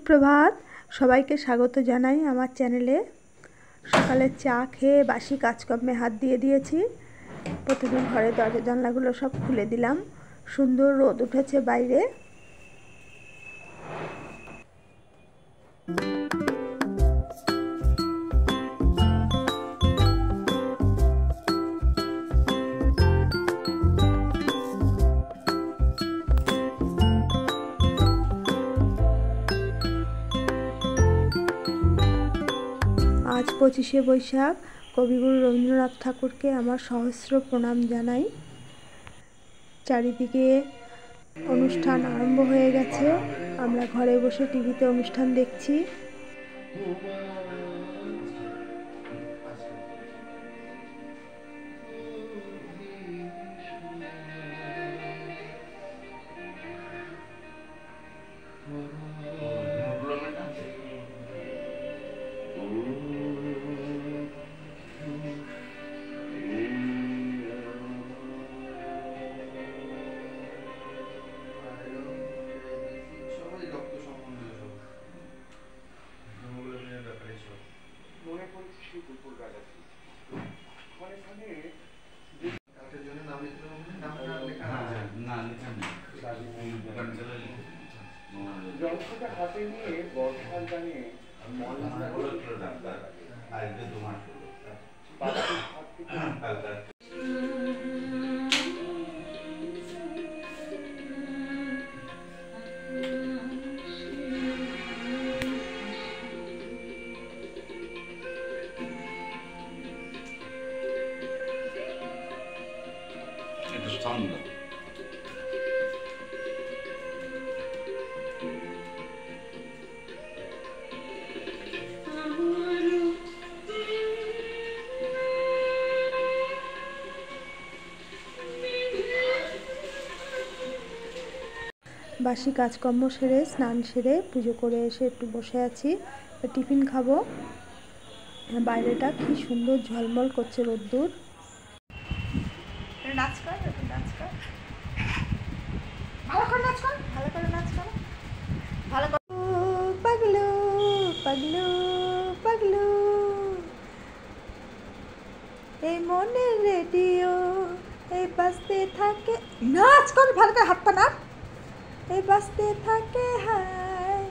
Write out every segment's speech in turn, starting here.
সুপ্রভাত, সবাইকে স্বাগত জানাই আমার চ্যানেলে। সকালে চা খেয়ে বাসি কাজকর্মে হাত দিয়ে দিয়েছি। প্রতিদিন ঘরের দরজা জানলাগুলো সব খুলে দিলাম। সুন্দর রোদ উঠেছে বাইরে। আজ 25শে বৈশাখ। কবিগুরু রবীন্দ্রনাথ ঠাকুরকে আমার সহস্র প্রণাম জানাই। চারিদিকে অনুষ্ঠান আরম্ভ হয়ে গেছে। আমরা ঘরে বসে টিভিতে অনুষ্ঠান দেখছি। যন্ত্রটা হাতে নিয়ে বর্ষার গানে বাসি কাজকর্ম সেরে স্নান সেরে পুজো করে এসে একটু বসে আছি। টিফিন খাবো। বাইরেটা কি সুন্দর ঝলমল করছে রোদ্দুর। নাচ কর, নাচ কর, ভালো করে নাচ কর, ভালো করে নাচ কর, ভালো করে। পাগলু পাগলু পাগলু, এই মনের রেডিও এই বাজতে থাকে। নাচ কর, ভালো করে হাত পা নাড়। এই বাজতে থাকে হায়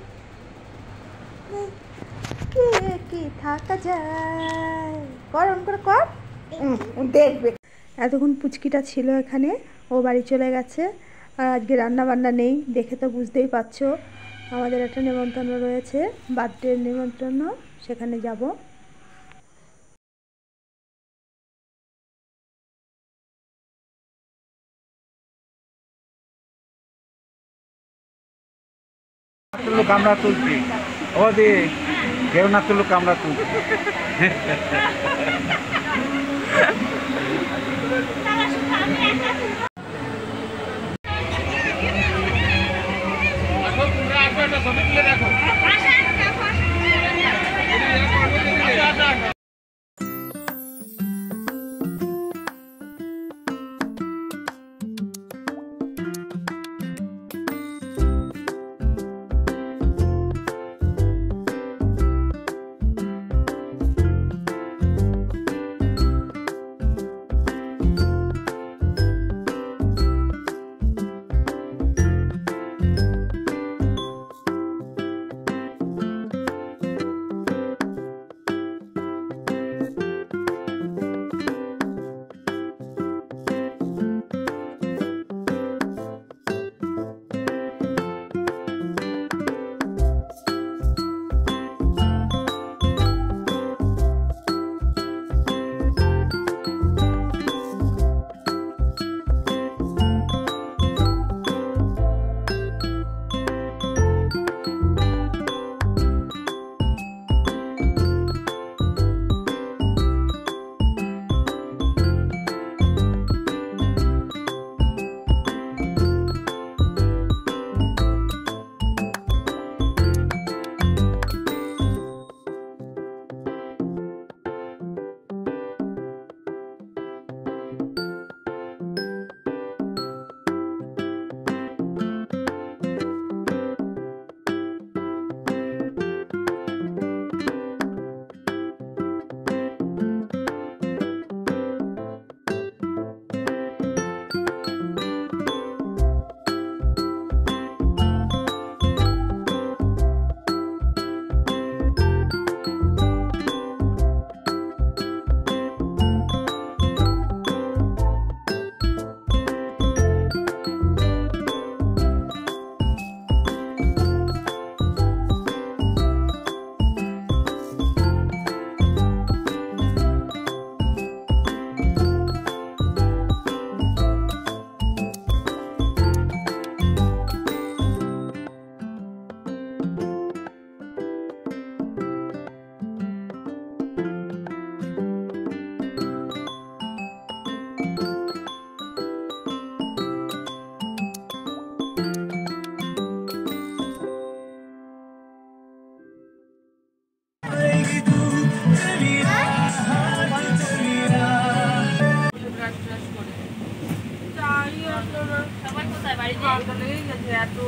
কে কি থাকা যায়। কর অন করে কর, দেখবে। এতক্ষণ পুচকিটা ছিল এখানে, ও বাড়ি চলে গেছে। আর আজকে রান্না বান্না নেই, দেখে তো বুঝতেই পারছো। আমাদের একটা নেমন্তন্ন রয়েছে, বার্থডের নেমন্তন্ন, সেখানে যাব। তুলুক আমরা তুলছি, ও দি কেউ না তুলুক আমরা তুলছি।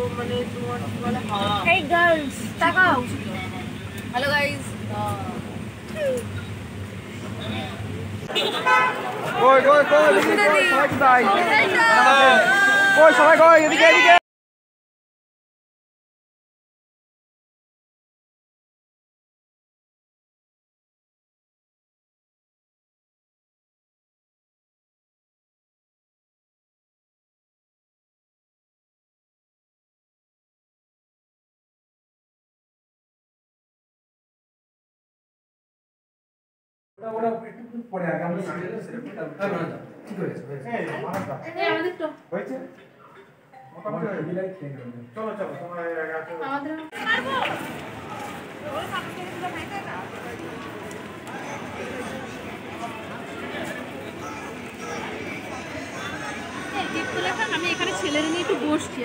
Hey girls, তাকাও। Hello guys. কই সবাই কই এদিকে এদিকে পরে আগে আমরা ঠিক হয়েছে আমাদের তো হয়েছে চলো তোমার আমাদের আমি এখানে ছেলের নিয়ে একটু বসছি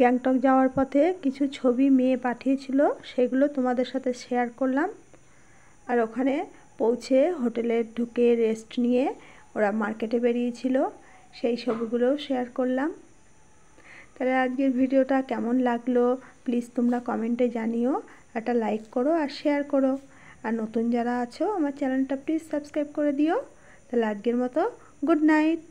গ্যাংটক যাওয়ার পথে কিছু ছবি মেয়ে পাঠিয়েছিল, সেগুলো তোমাদের সাথে শেয়ার করলাম। আর ওখানে পৌঁছে হোটেলে ঢুকে রেস্ট নিয়ে ওরা মার্কেটে বেরিয়েছিল, সেই ছবিগুলোও শেয়ার করলাম। তাহলে আজকের ভিডিওটা কেমন লাগলো প্লিজ তোমরা কমেন্টে জানিও, একটা লাইক করো আর শেয়ার করো। আর নতুন যারা আছো আমার চ্যানেলটা প্লিজ সাবস্ক্রাইব করে দিও। তাহলে আজকের মতো গুড নাইট।